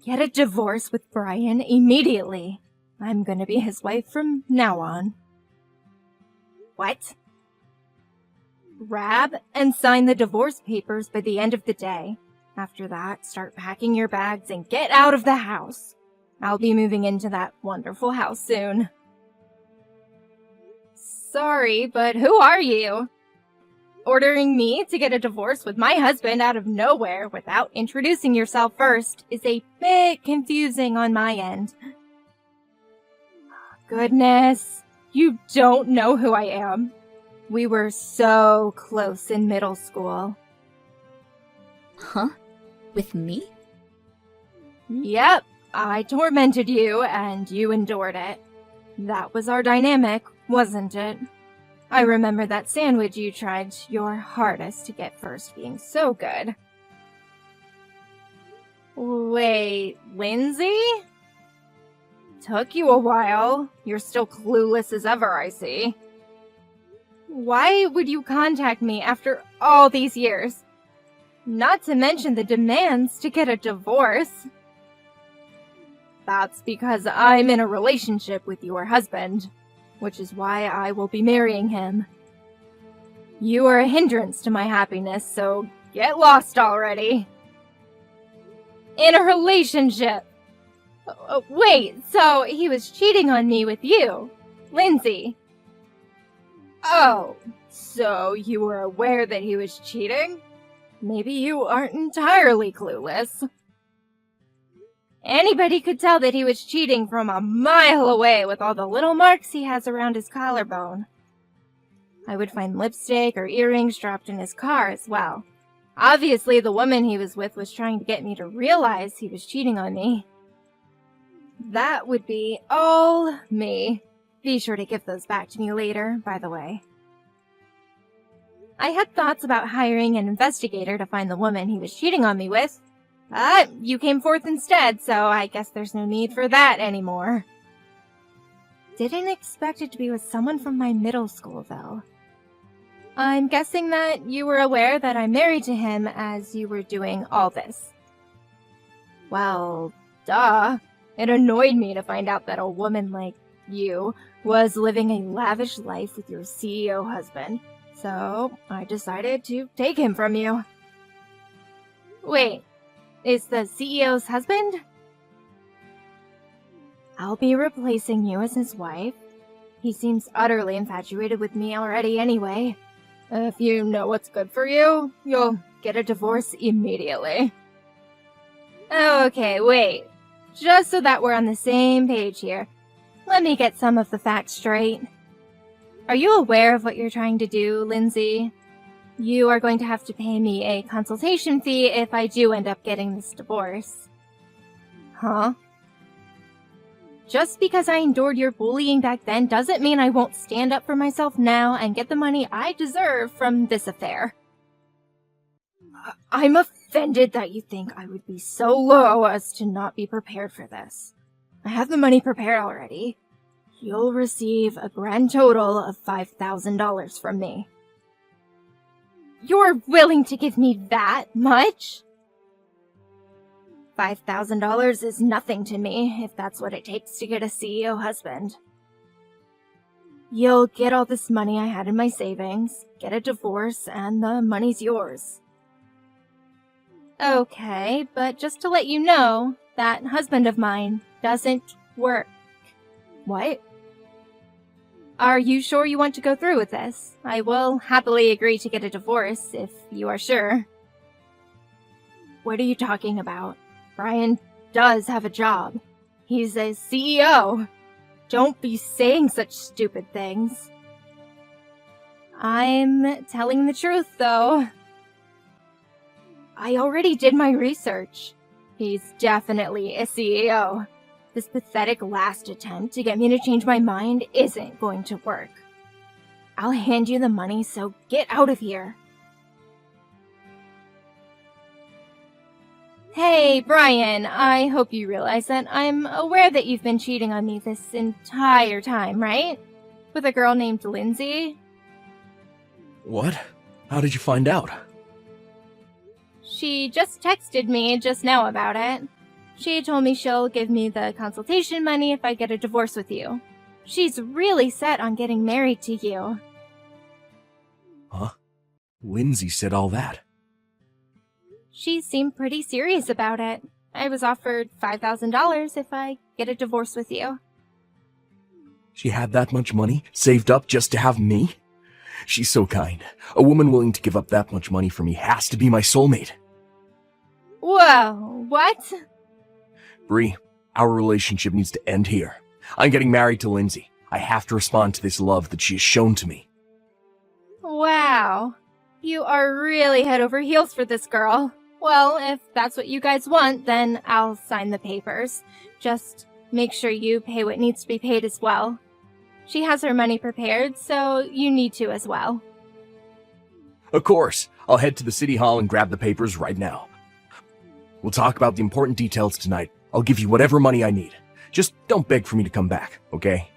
Get a divorce with Brian immediately. I'm gonna be his wife from now on. What? Grab and sign the divorce papers by the end of the day. After that, start packing your bags and get out of the house. I'll be moving into that wonderful house soon. Sorry, but who are you? Ordering me to get a divorce with my husband out of nowhere without introducing yourself first is a bit confusing on my end. Goodness, you don't know who I am. We were so close in middle school. Huh? With me? Yep, I tormented you and you endured it. That was our dynamic, wasn't it? I remember that sandwich you tried your hardest to get first being so good. Wait, Lindsay? Took you a while. You're still clueless as ever, I see. Why would you contact me after all these years? Not to mention the demands to get a divorce. That's because I'm in a relationship with your husband, which is why I will be marrying him. You are a hindrance to my happiness, so get lost already. In a relationship. Wait, so he was cheating on me with you, Lindsay. Oh, so you were aware that he was cheating? Maybe you aren't entirely clueless. Anybody could tell that he was cheating from a mile away with all the little marks he has around his collarbone. I would find lipstick or earrings dropped in his car as well. Obviously, the woman he was with was trying to get me to realize he was cheating on me. That would be all me. Be sure to give those back to me later, by the way. I had thoughts about hiring an investigator to find the woman he was cheating on me with. But you came forth instead, so I guess there's no need for that anymore. Didn't expect it to be with someone from my middle school, though. I'm guessing that you were aware that I'm married to him as you were doing all this. Well, duh. It annoyed me to find out that a woman like you was living a lavish life with your CEO husband, so I decided to take him from you. Wait, is the CEO's husband? I'll be replacing you as his wife. He seems utterly infatuated with me already anyway. If you know what's good for you, you'll get a divorce immediately. Okay, wait. Just so that we're on the same page here, let me get some of the facts straight. Are you aware of what you're trying to do, Lindsay? You are going to have to pay me a consultation fee if I do end up getting this divorce. Huh? Just because I endured your bullying back then doesn't mean I won't stand up for myself now and get the money I deserve from this affair. I'm offended that you think I would be so low as to not be prepared for this. I have the money prepared already. You'll receive a grand total of $5,000 from me. You're willing to give me that much? $5,000 is nothing to me, if that's what it takes to get a CEO husband. You'll get all this money I had in my savings, get a divorce, and the money's yours. Okay, but just to let you know, that husband of mine doesn't work. What? Are you sure you want to go through with this? I will happily agree to get a divorce, if you are sure. What are you talking about? Brian does have a job. He's a CEO. Don't be saying such stupid things. I'm telling the truth, though. I already did my research. He's definitely a CEO. This pathetic last attempt to get me to change my mind isn't going to work. I'll hand you the money, so get out of here. Hey, Brian, I hope you realize that I'm aware that you've been cheating on me this entire time, right? With a girl named Lindsay? What? How did you find out? She just texted me just now about it. She told me she'll give me the consultation money if I get a divorce with you. She's really set on getting married to you. Huh? Lindsay said all that. She seemed pretty serious about it. I was offered $5,000 if I get a divorce with you. She had that much money saved up just to have me? She's so kind. A woman willing to give up that much money for me has to be my soulmate. Whoa, what? Bree, our relationship needs to end here. I'm getting married to Lindsay. I have to respond to this love that she has shown to me. Wow. You are really head over heels for this girl. Well, if that's what you guys want, then I'll sign the papers. Just make sure you pay what needs to be paid as well. She has her money prepared, so you need to as well. Of course. I'll head to the city hall and grab the papers right now. We'll talk about the important details tonight. I'll give you whatever money I need. Just don't beg for me to come back, okay?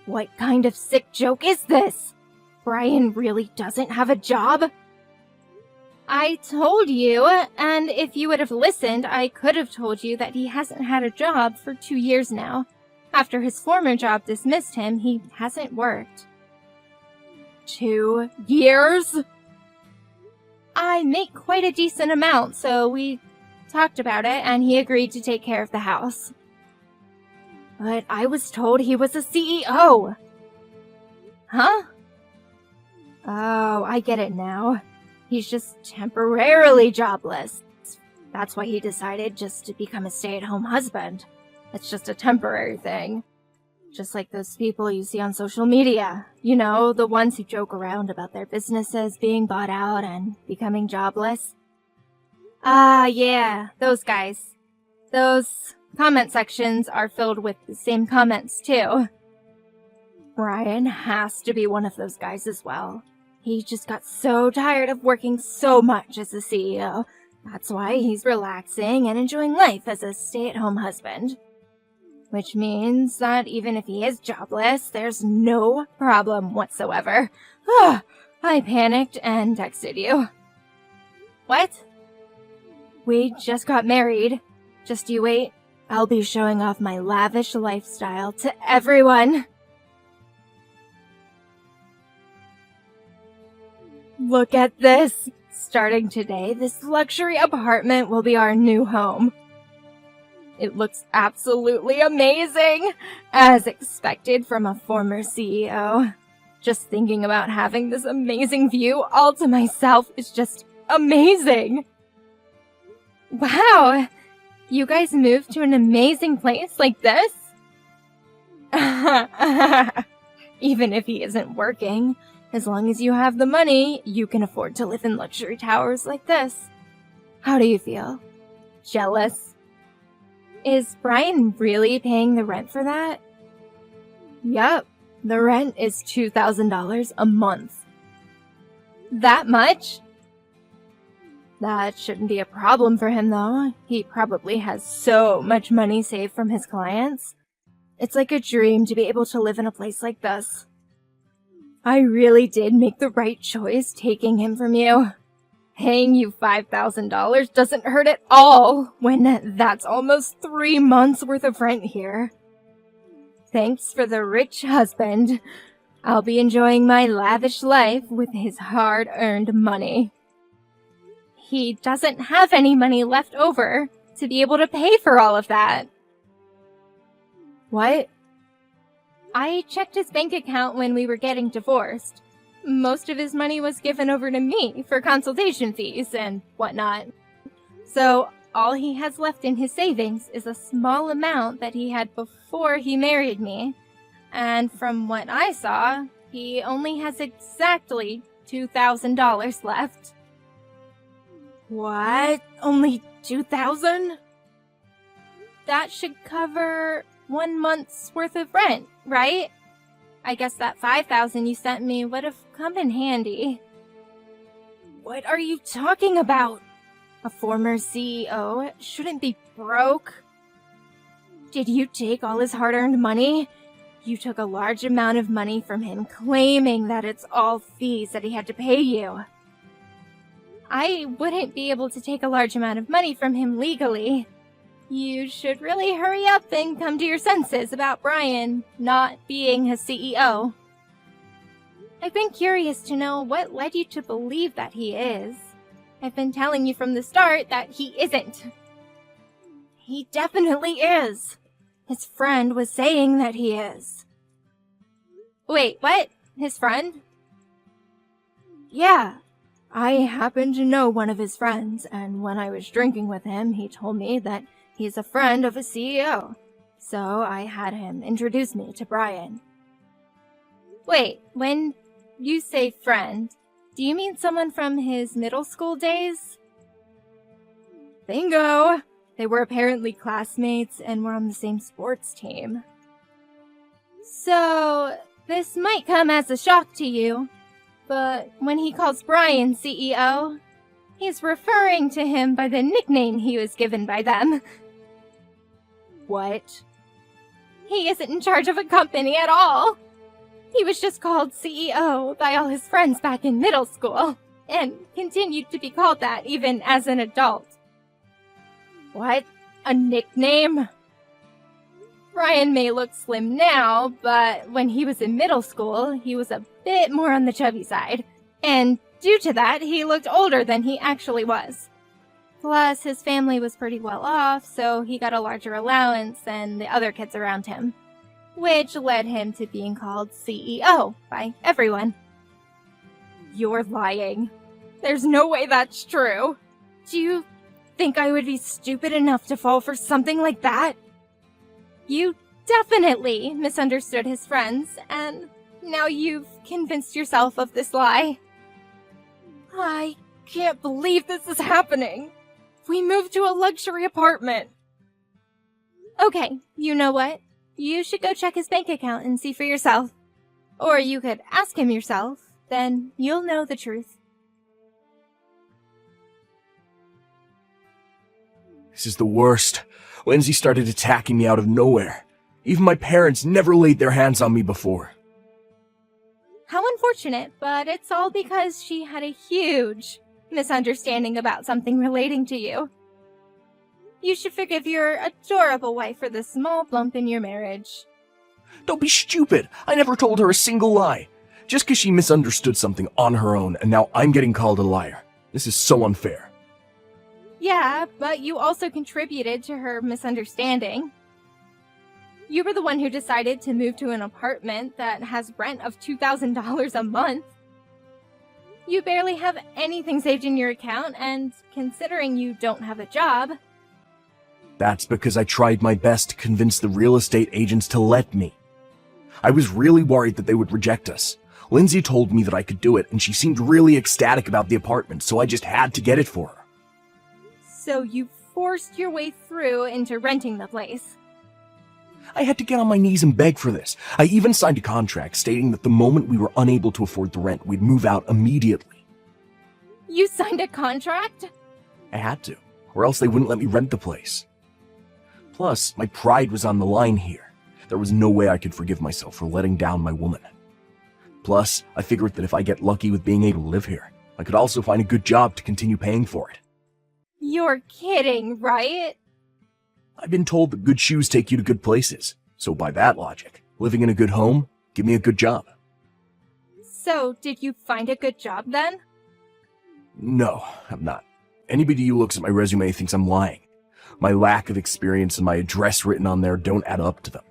What kind of sick joke is this? Brian really doesn't have a job? I told you, and if you would have listened, I could have told you that he hasn't had a job for 2 years now. After his former job dismissed him, he hasn't worked. 2 years? I make quite a decent amount, so we talked about it, and he agreed to take care of the house. But I was told he was a CEO. Huh? Oh, I get it now. He's just temporarily jobless. That's why he decided just to become a stay-at-home husband. It's just a temporary thing. Just like those people you see on social media. You know, the ones who joke around about their businesses being bought out and becoming jobless. Ah, yeah, those guys. Those comment sections are filled with the same comments, too. Brian has to be one of those guys as well. He just got so tired of working so much as a CEO. That's why he's relaxing and enjoying life as a stay-at-home husband. Which means that even if he is jobless, there's no problem whatsoever. I panicked and texted you. What? We just got married. Just you wait. I'll be showing off my lavish lifestyle to everyone. Look at this! Starting today, this luxury apartment will be our new home. It looks absolutely amazing, as expected from a former CEO. Just thinking about having this amazing view all to myself is just amazing. Wow, you guys moved to an amazing place like this? Even if he isn't working. As long as you have the money, you can afford to live in luxury towers like this. How do you feel? Jealous? Is Brian really paying the rent for that? Yup, the rent is $2,000 a month. That much? That shouldn't be a problem for him, though. He probably has so much money saved from his clients. It's like a dream to be able to live in a place like this. I really did make the right choice taking him from you. Paying you $5,000 doesn't hurt at all when that's almost 3 months worth of rent here. Thanks for the rich husband. I'll be enjoying my lavish life with his hard-earned money. He doesn't have any money left over to be able to pay for all of that. What? I checked his bank account when we were getting divorced. Most of his money was given over to me for consultation fees and whatnot. So all he has left in his savings is a small amount that he had before he married me. And from what I saw, he only has exactly $2,000 left. What? Only $2,000? That should cover 1 month's worth of rent, right? I guess that $5,000 you sent me would have come in handy. What are you talking about? A former CEO shouldn't be broke. Did you take all his hard-earned money? You took a large amount of money from him, claiming that it's all fees that he had to pay you. I wouldn't be able to take a large amount of money from him legally. You should really hurry up and come to your senses about Brian not being his CEO. I've been curious to know what led you to believe that he is. I've been telling you from the start that he isn't. He definitely is. His friend was saying that he is. Wait, what? His friend? Yeah. I happen to know one of his friends, and when I was drinking with him, he told me that he's a friend of a CEO. So I had him introduce me to Brian. Wait, when you say friend, do you mean someone from his middle school days? Bingo! They were apparently classmates and were on the same sports team. So, this might come as a shock to you, but when he calls Brian CEO, he's referring to him by the nickname he was given by them. What? He isn't in charge of a company at all. He was just called CEO by all his friends back in middle school, and continued to be called that even as an adult. What? A nickname? Brian may look slim now, but when he was in middle school, he was a bit more on the chubby side, and due to that, he looked older than he actually was. Plus, his family was pretty well off, so he got a larger allowance than the other kids around him, which led him to being called CEO by everyone. You're lying. There's no way that's true. Do you think I would be stupid enough to fall for something like that? You definitely misunderstood his friends, and now you've convinced yourself of this lie. I can't believe this is happening. We moved to a luxury apartment. Okay, you know what? You should go check his bank account and see for yourself. Or you could ask him yourself, then you'll know the truth. This is the worst. Lindsay started attacking me out of nowhere. Even my parents never laid their hands on me before. How unfortunate, but it's all because she had a huge misunderstanding about something relating to you. You should forgive your adorable wife for the small bump in your marriage. Don't be stupid. I never told her a single lie. Just because she misunderstood something on her own, and now I'm getting called a liar. This is so unfair. Yeah, but you also contributed to her misunderstanding. You were the one who decided to move to an apartment that has rent of $2,000 a month. You barely have anything saved in your account, and considering you don't have a job... That's because I tried my best to convince the real estate agents to let me. I was really worried that they would reject us. Lindsay told me that I could do it, and she seemed really ecstatic about the apartment, so I just had to get it for her. So you forced your way through into renting the place. I had to get on my knees and beg for this. I even signed a contract stating that the moment we were unable to afford the rent, we'd move out immediately. You signed a contract? I had to, or else they wouldn't let me rent the place. Plus, my pride was on the line here. There was no way I could forgive myself for letting down my woman. Plus, I figured that if I get lucky with being able to live here, I could also find a good job to continue paying for it. You're kidding, right? I've been told that good shoes take you to good places. So by that logic, living in a good home, give me a good job. So, did you find a good job then? No, I'm not. Anybody who looks at my resume thinks I'm lying. My lack of experience and my address written on there don't add up to them.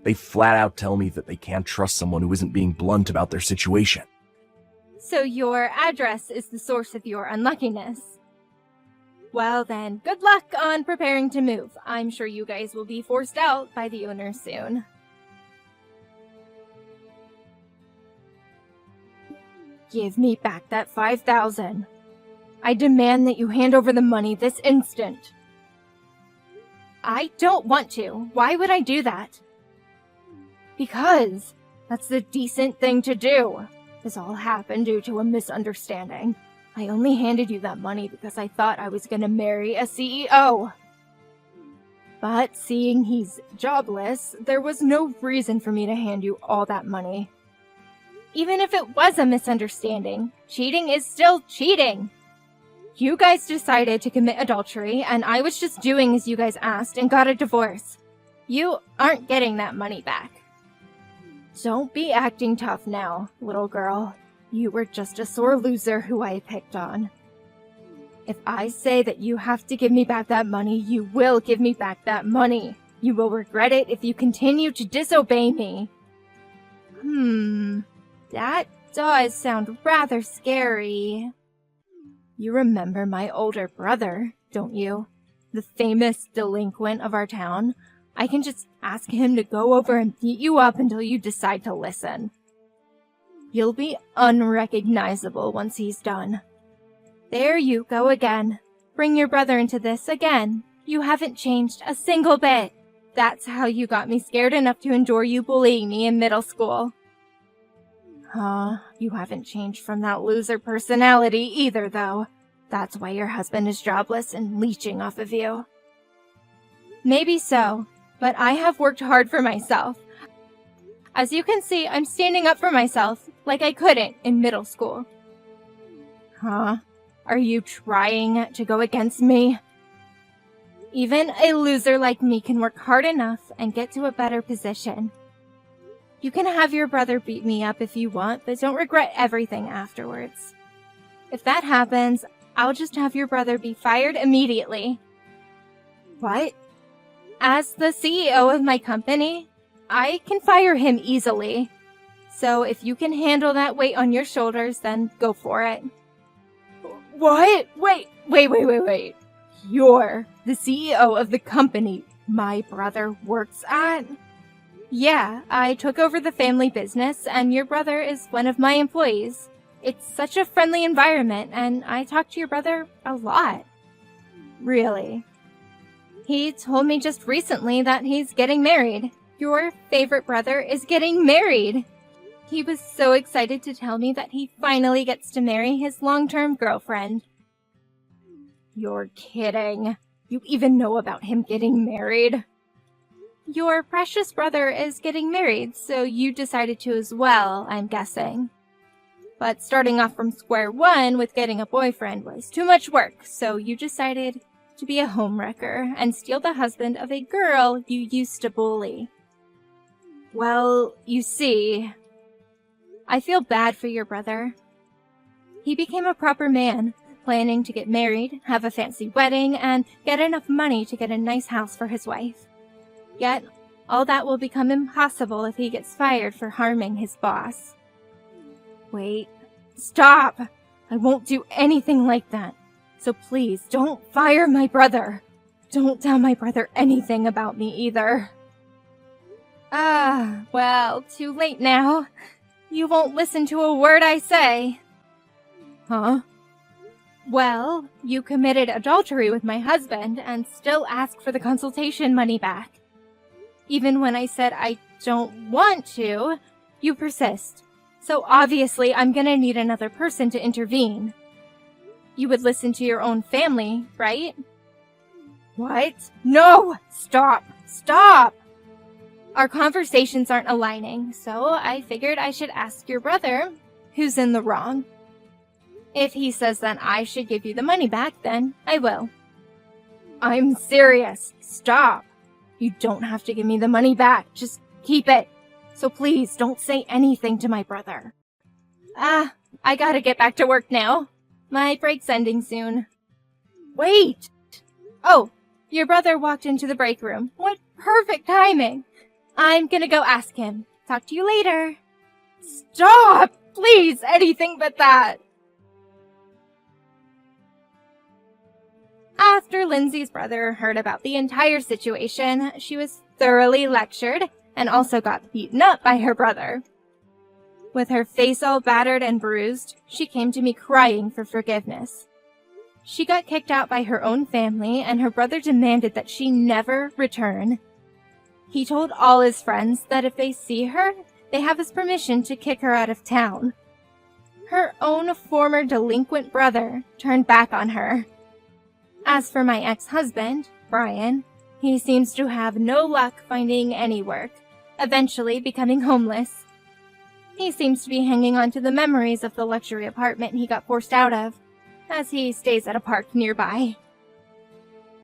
They flat out tell me that they can't trust someone who isn't being blunt about their situation. So your address is the source of your unluckiness. Well then, good luck on preparing to move. I'm sure you guys will be forced out by the owner soon. Give me back that $5,000. I demand that you hand over the money this instant. I don't want to. Why would I do that? Because that's the decent thing to do. This all happened due to a misunderstanding. I only handed you that money because I thought I was gonna marry a CEO. But seeing he's jobless, there was no reason for me to hand you all that money. Even if it was a misunderstanding, cheating is still cheating. You guys decided to commit adultery, and I was just doing as you guys asked and got a divorce. You aren't getting that money back. Don't be acting tough now, little girl. You were just a sore loser who I picked on. If I say that you have to give me back that money, you will give me back that money. You will regret it if you continue to disobey me. That does sound rather scary. You remember my older brother, don't you? The famous delinquent of our town? I can just ask him to go over and beat you up until you decide to listen. You'll be unrecognizable once he's done. There you go again. Bring your brother into this again. You haven't changed a single bit. That's how you got me scared enough to endure you bullying me in middle school. You haven't changed from that loser personality either, though. That's why your husband is jobless and leeching off of you. Maybe so, but I have worked hard for myself. As you can see, I'm standing up for myself like I couldn't in middle school. Are you trying to go against me? Even a loser like me can work hard enough and get to a better position. You can have your brother beat me up if you want, but don't regret everything afterwards. If that happens, I'll just have your brother be fired immediately. What? As the CEO of my company, I can fire him easily. So if you can handle that weight on your shoulders, then go for it. What? Wait. You're the CEO of the company my brother works at? Yeah, I took over the family business, and your brother is one of my employees. It's such a friendly environment, and I talk to your brother a lot. Really? He told me just recently that he's getting married. Your favorite brother is getting married. He was so excited to tell me that he finally gets to marry his long-term girlfriend. You're kidding. You even know about him getting married? Your precious brother is getting married, so you decided to as well, I'm guessing. But starting off from square one with getting a boyfriend was too much work, so you decided to be a homewrecker and steal the husband of a girl you used to bully. Well, you see, I feel bad for your brother. He became a proper man, planning to get married, have a fancy wedding, and get enough money to get a nice house for his wife. Yet, all that will become impossible if he gets fired for harming his boss. Wait, stop! I won't do anything like that. So please, don't fire my brother. Don't tell my brother anything about me either. Well, too late now. You won't listen to a word I say. Huh? Well, you committed adultery with my husband and still ask for the consultation money back. Even when I said I don't want to, you persist. So obviously I'm gonna need another person to intervene. You would listen to your own family, right? What? No! Stop! Stop! Our conversations aren't aligning, so I figured I should ask your brother who's in the wrong. If he says that I should give you the money back, then I will. I'm serious. Stop. You don't have to give me the money back. Just keep it. So please, don't say anything to my brother. I gotta get back to work now. My break's ending soon. Wait! Oh, your brother walked into the break room. What perfect timing! I'm gonna go ask him. Talk to you later. Stop! Please, anything but that! After Lindsay's brother heard about the entire situation, she was thoroughly lectured and also got beaten up by her brother. With her face all battered and bruised, she came to me crying for forgiveness. She got kicked out by her own family, and her brother demanded that she never return. He told all his friends that if they see her, they have his permission to kick her out of town. Her own former delinquent brother turned back on her. As for my ex-husband, Brian, he seems to have no luck finding any work, eventually becoming homeless. He seems to be hanging on to the memories of the luxury apartment he got forced out of. as he stays at a park nearby.